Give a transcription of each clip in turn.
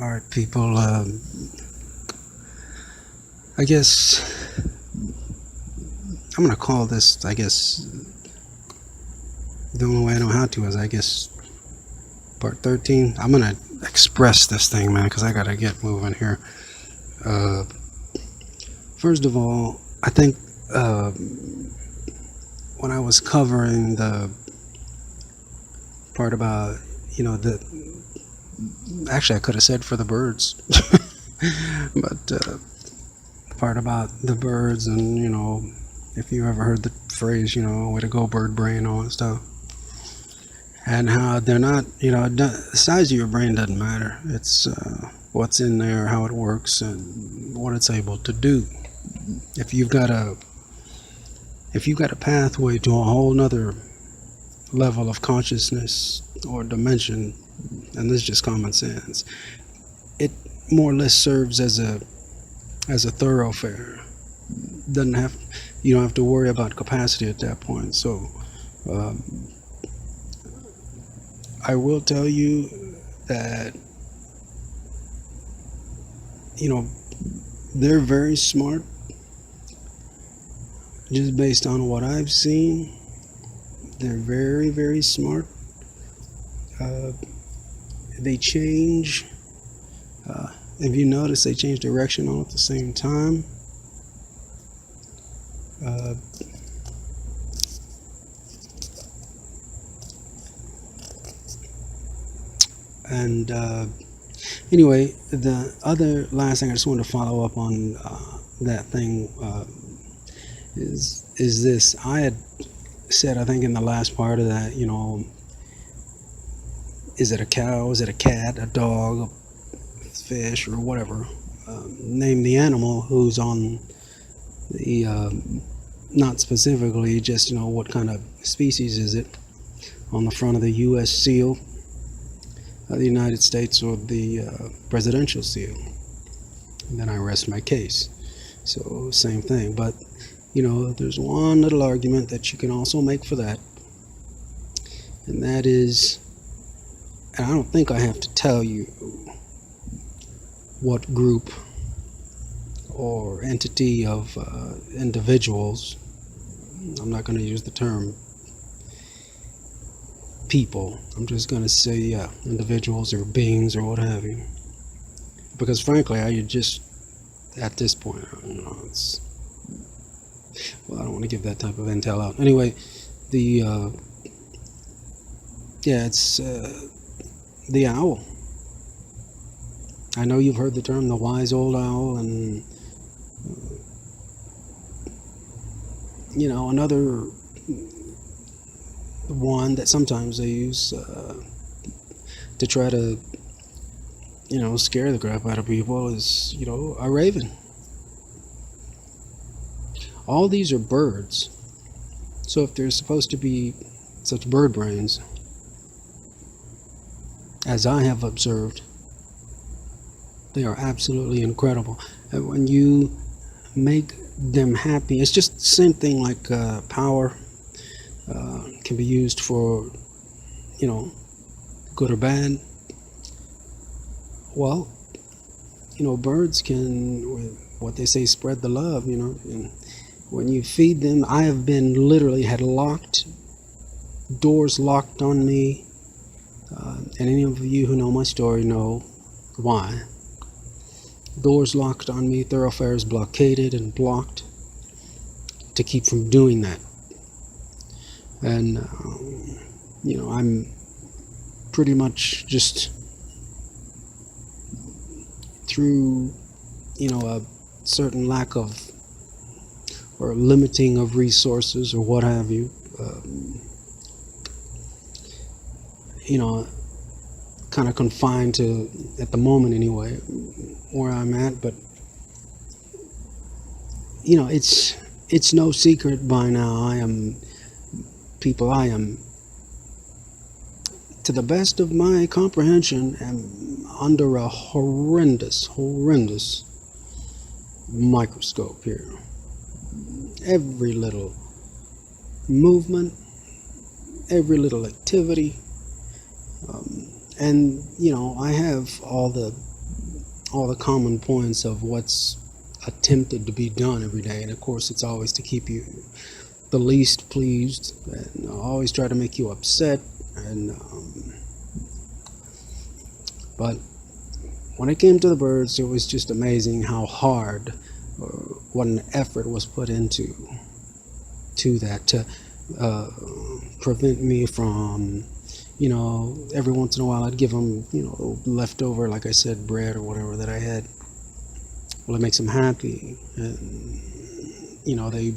All right, people. I guess I'm gonna call this. I guess the only way I know how to is, I guess, part 13. I'm gonna express this thing, man, because I gotta get moving here. First of all, I think when I was covering the part about, the actually I could have said for the birds, but part about the birds and, if you ever heard the phrase, way to go bird brain, all that stuff, and how they're not, the size of your brain doesn't matter. It's what's in there, how it works, and what it's able to do. If you've got a pathway to a whole nother level of consciousness or dimension, and this is just common sense, it more or less serves as a thoroughfare. You don't have to worry about capacity at that point. So I will tell you that they're very smart, just based on what I've seen. They're very, very smart. They change. If you notice, they change direction all at the same time. And anyway, the other last thing I just wanted to follow up on that thing is this. I had said, I think in the last part of that, is it a cow, is it a cat, a dog, a fish, or whatever? Name the animal who's on the, not specifically, just, what kind of species is it on the front of the U.S. seal, the United States, or the presidential seal. And then I rest my case. So same thing. But there's one little argument that you can also make for that, and that is, and I don't think I have to tell you what group or entity of individuals, I'm not going to use the term people, I'm just going to say individuals or beings or what have you, because frankly I just, at this point, it's, well, I don't want to give that type of intel out. Anyway, it's the owl. I know you've heard the term the wise old owl, and another one that sometimes they use to try to scare the crap out of people is a raven. All these are birds. So if there's supposed to be such bird brains, as I have observed, they are absolutely incredible. And when you make them happy, it's just the same thing like power can be used for, good or bad. Well, birds can, with what they say, spread the love, and when you feed them, I have been literally had doors locked on me, and any of you who know my story know why. Doors locked on me, thoroughfares blockaded and blocked to keep from doing that. And I'm pretty much just through a certain lack of or limiting of resources or what have you, kind of confined to, at the moment anyway, where I'm at. But it's no secret by now, I am, to the best of my comprehension, am under a horrendous microscope here. Every little movement, every little activity, and I have all the all the common points of what's attempted to be done every day. And of course, it's always to keep you the least pleased, and always try to make you upset. And but when it came to the birds, it was just amazing how hard, what an effort was put into that to prevent me from, every once in a while I'd give them, leftover, like I said, bread or whatever that I had. Well, it makes them happy, and they.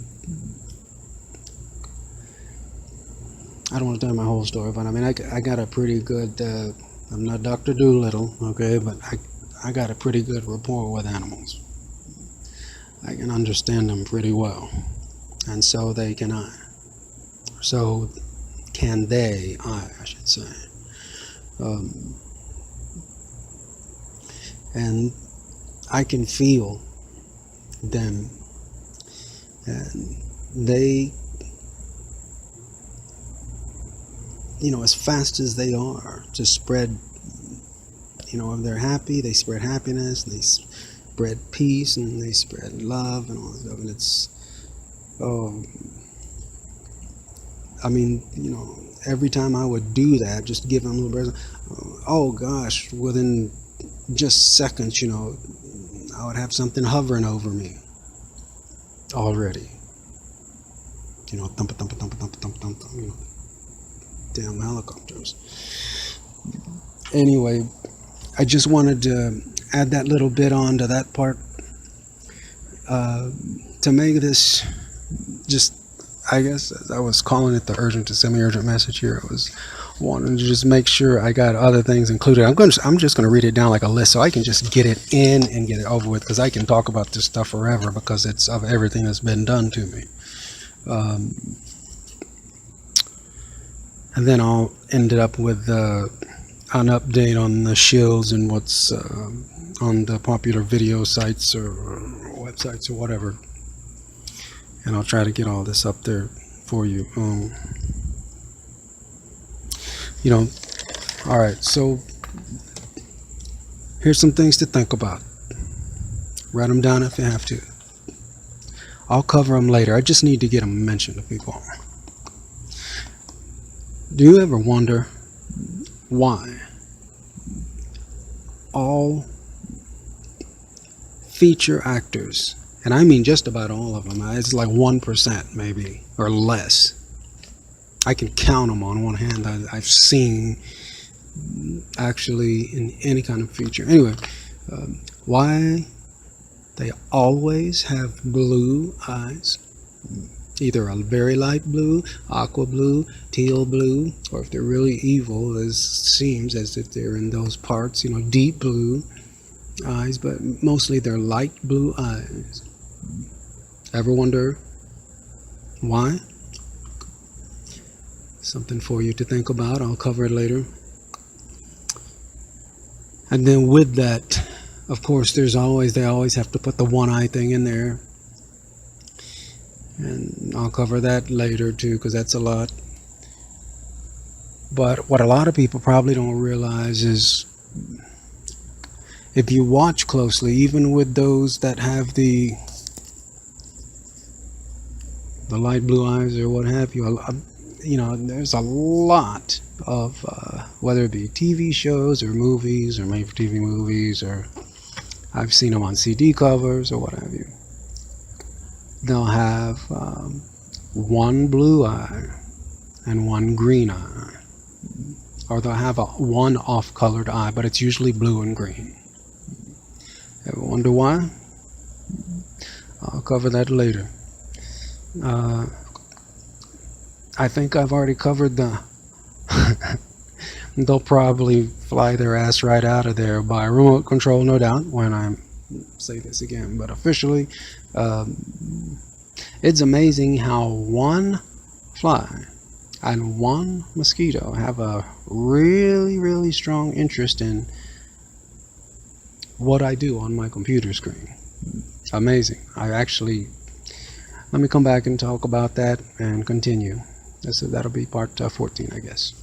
I don't want to tell my whole story, but I mean, I got a pretty good. I'm not Dr. Doolittle, okay, but I got a pretty good rapport with animals. I can understand them pretty well, and so they can I. So can they? I should say. And I can feel them, and they, as fast as they are to spread, if they're happy, they spread happiness, they spread peace, and they spread love and all that stuff. And it's, I mean, every time I would do that, just give them a little present, oh gosh, within just seconds, I would have something hovering over me already. Thump, thump, thump, thump, thump, thump, damn helicopters. Anyway, I just wanted to add that little bit on to that part, to make this just, I guess I was calling it the urgent to semi-urgent message here. I was wanting to just make sure I got other things included. I'm just going to read it down like a list so I can just get it in and get it over with, because I can talk about this stuff forever because it's of everything that's been done to me. And then I'll end it up with an update on the shills and what's on the popular video sites or websites or whatever. And I'll try to get all this up there for you. All right, so here's some things to think about. Write them down if you have to. I'll cover them later. I just need to get them mentioned to people. Do you ever wonder why all feature actors, and I mean just about all of them, it's like 1% maybe or less, I can count them on one hand, I've seen actually in any kind of feature. Anyway, why they always have blue eyes, either a very light blue, aqua blue, teal blue, or if they're really evil, it seems as if they're in those parts, deep blue eyes, but mostly they're light blue eyes. Ever wonder why? Something for you to think about. I'll cover it later. And then with that, of course, they always have to put the one eye thing in there. And I'll cover that later too, because that's a lot. But what a lot of people probably don't realize is, if you watch closely, even with those that have the light blue eyes or what have you, there's a lot of, whether it be TV shows or movies or made-for-TV movies, or I've seen them on CD covers or what have you. They'll have one blue eye and one green eye, or they'll have one off-colored eye, but it's usually blue and green. Ever wonder why? I'll cover that later. I think I've already covered they'll probably fly their ass right out of there by remote control, no doubt, when I say this again. But officially, it's amazing how one fly and one mosquito have a really, really strong interest in what I do on my computer screen. Amazing. Let me come back and talk about that and continue. That'll be part 14, I guess.